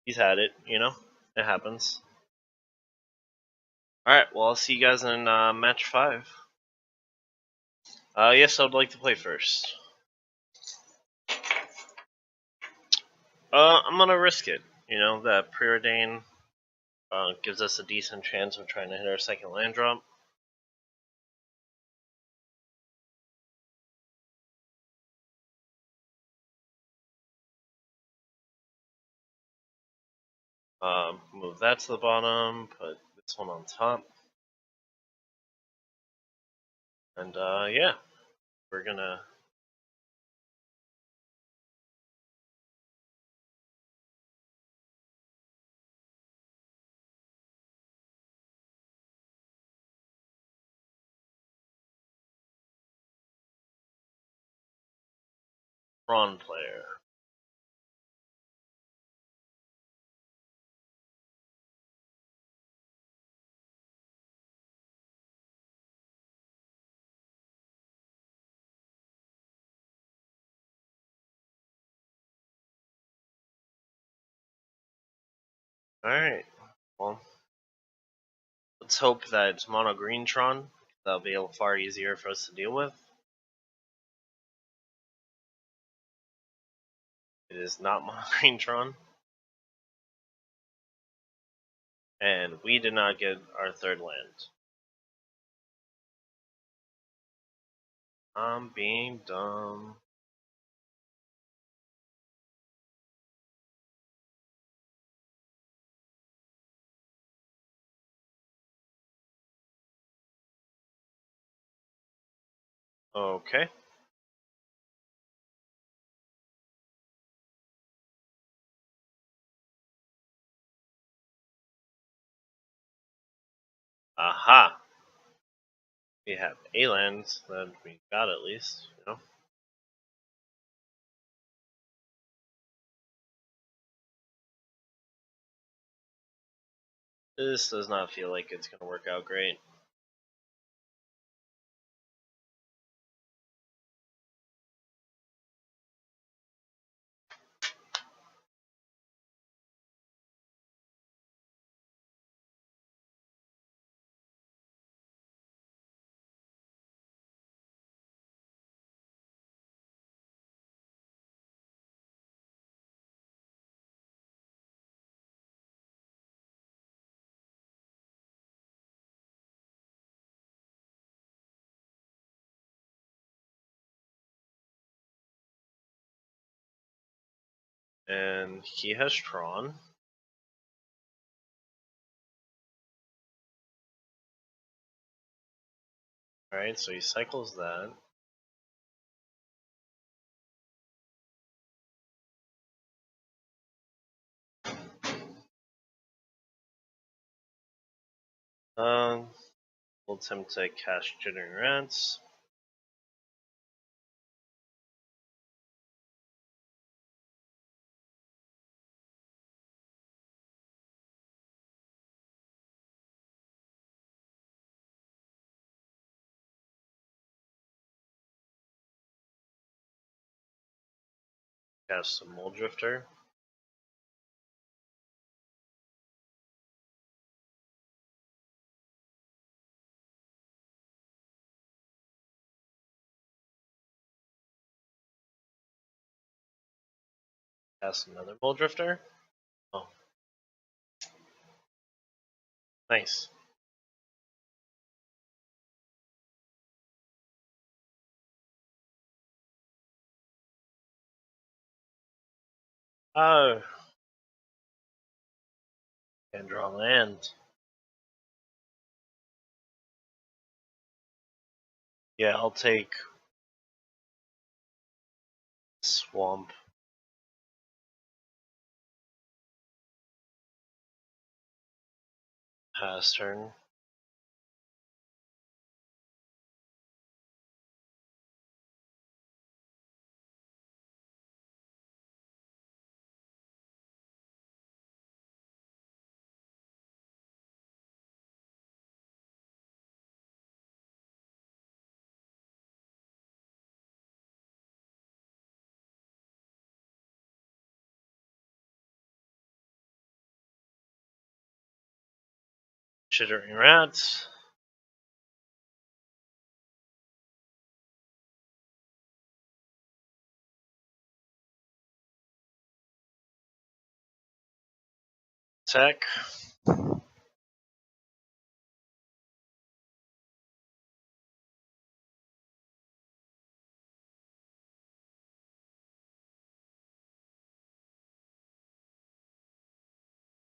He's had it, you know? It happens. Alright, well I'll see you guys in match 5. Yes, I'd like to play first. I'm gonna risk it. You know, that Preordain gives us a decent chance of trying to hit our second land drop. Move that to the bottom, put this one on top. And yeah, we're gonna... Prawn player. Alright, well, let's hope that it's mono green Tron. That'll be far easier for us to deal with. It is not mono green Tron. And we did not get our third land. I'm being dumb. Okay. Aha! We have a land that we got at least, you know? This does not feel like it's going to work out great. And he has Tron. Alright, so he cycles that. We'll attempt to cast Chittering Rats. Cast some Mulldrifter. Cast another Mulldrifter. Oh. Nice. Oh. And draw land. Yeah, I'll take Swamp. Pass turn. Chittering Rats. Attack.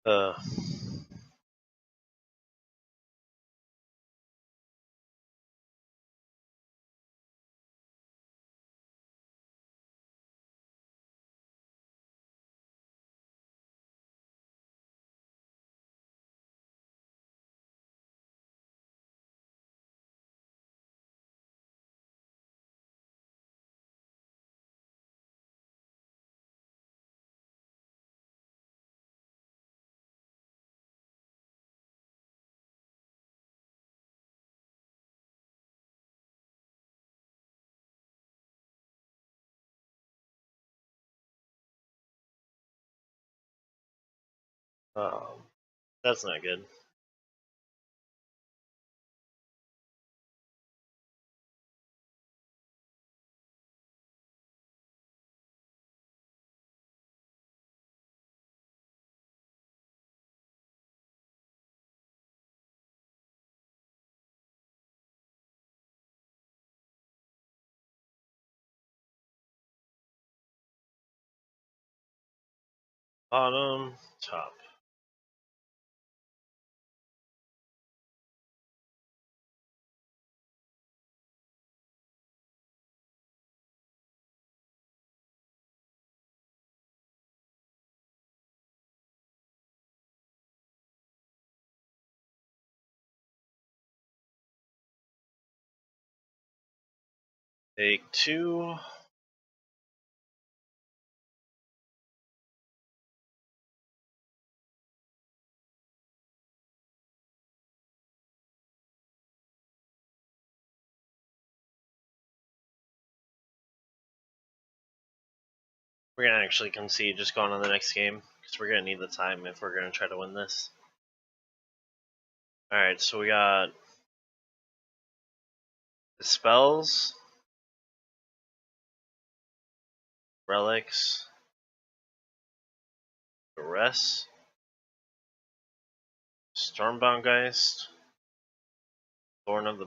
Uh. That's not good. Bottom, top. Take 2. We're gonna actually concede just going on the next game because we're gonna need the time if we're gonna try to win this. Alright, so we got Dispels, Relics, Duress, Stormbound Geist, Thorn of the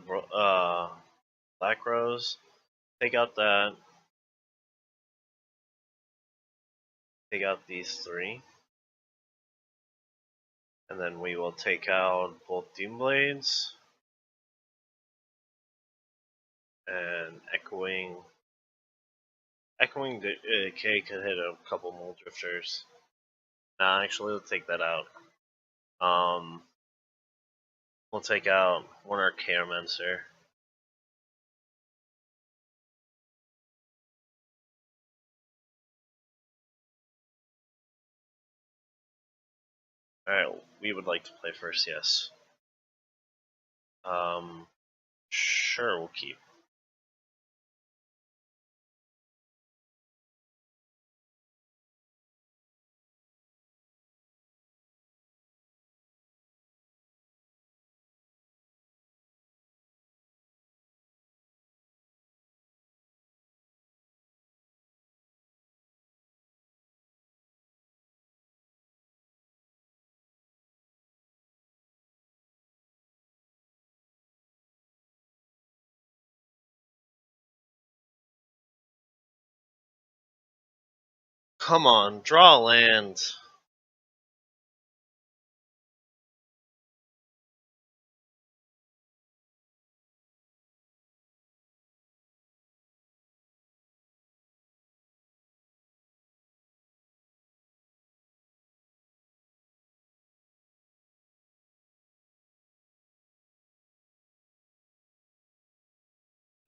Black Rose. Take out that. Take out these 3. And then we will take out both Doom Blades and Echoing Decay could hit a couple Mulldrifters. Nah, actually, let's take that out. We'll take out one Archaeomancer. Alright, we would like to play first, yes. Sure, we'll keep. Come on, draw land.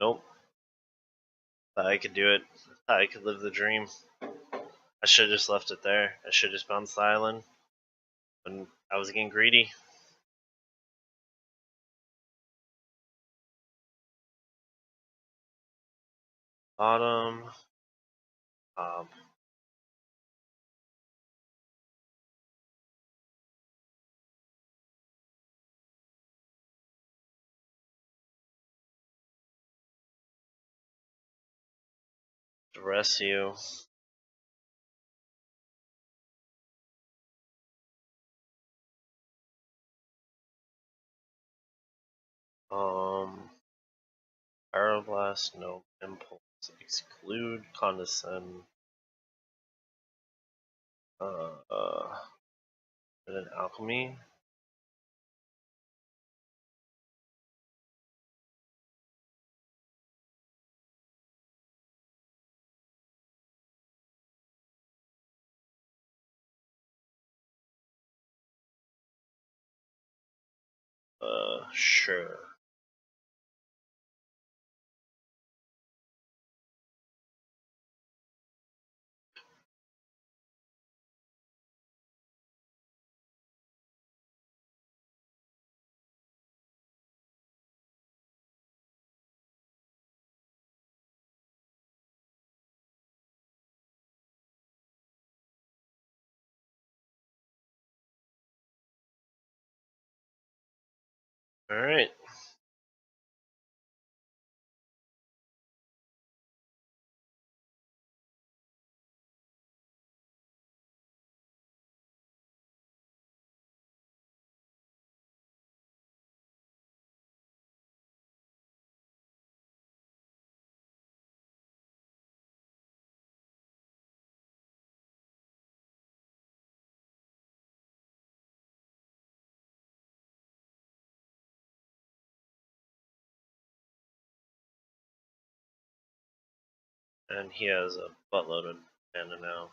Nope. Thought I could do it. Thought I could live the dream. I should have just left it there. I should have just bounced the island. When I was getting greedy. Bottom. Top. Duress you. Hydroblast, no. Impulse. Exclude. Condescend. And then alchemy. Sure. Alright. And he has a buttload of mana now.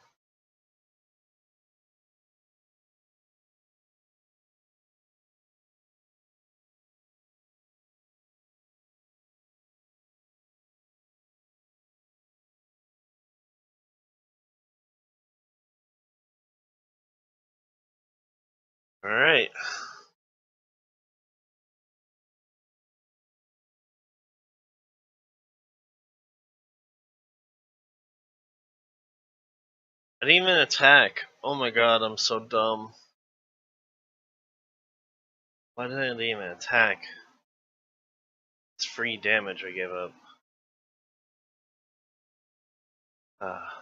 Alright. I didn't even attack. Oh my god, I'm so dumb. Why did I even attack? It's free damage I gave up. Ah.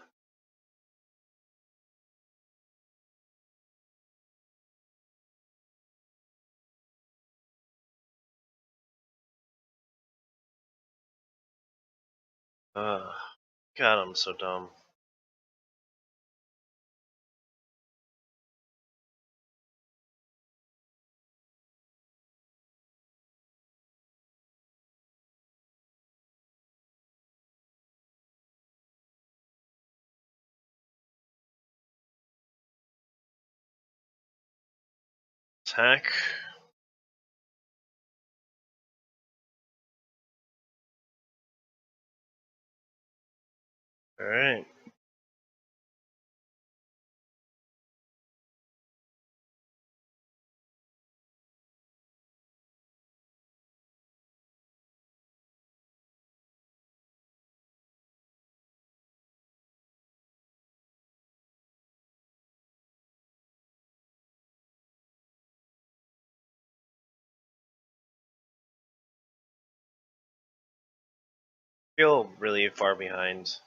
God, I'm so dumb. Attack. Alright. Feel really far behind.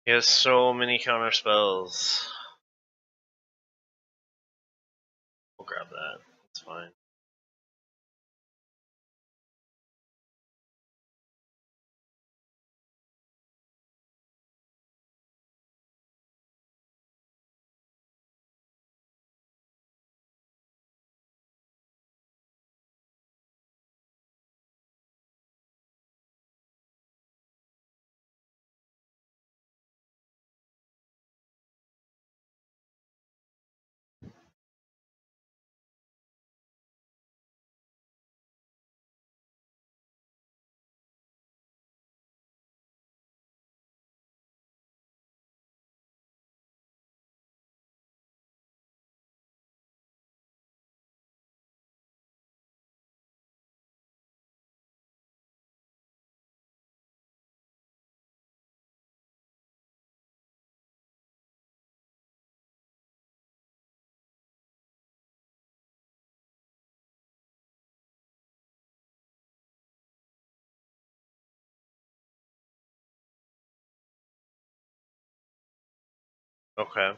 He has so many counter spells. We'll grab that. It's fine. Okay.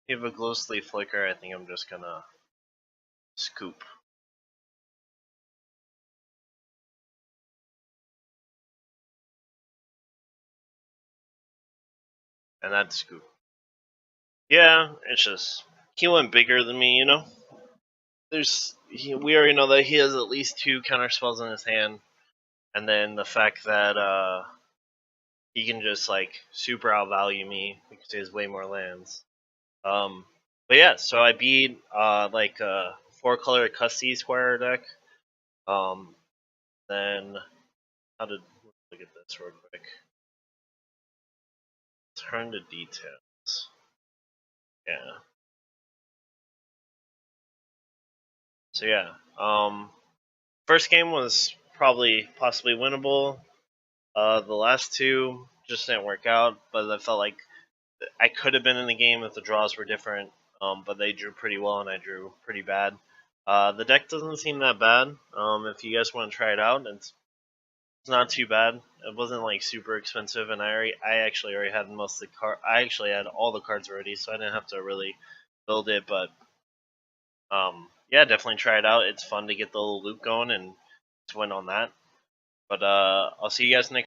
You have a ghostly flicker. I think I'm just gonna scoop. And that's scoop. Yeah, it's just he went bigger than me, you know. We already know that he has at least 2 counter spells in his hand, and then the fact that he can just like super outvalue me because he has way more lands. But yeah, so I beat like a 4-color Custody Squire deck. Then how did look at this real quick? Turn to details. Yeah. So yeah, first game was possibly winnable. The last 2 just didn't work out, but I felt like I could have been in the game if the draws were different. But they drew pretty well and I drew pretty bad. The deck doesn't seem that bad. If you guys want to try it out, it's not too bad. It wasn't like super expensive, and I actually already had most of the card. I actually had all the cards already, so I didn't have to really build it. But yeah, definitely try it out. It's fun to get the little loop going and to win on that. But I'll see you guys next.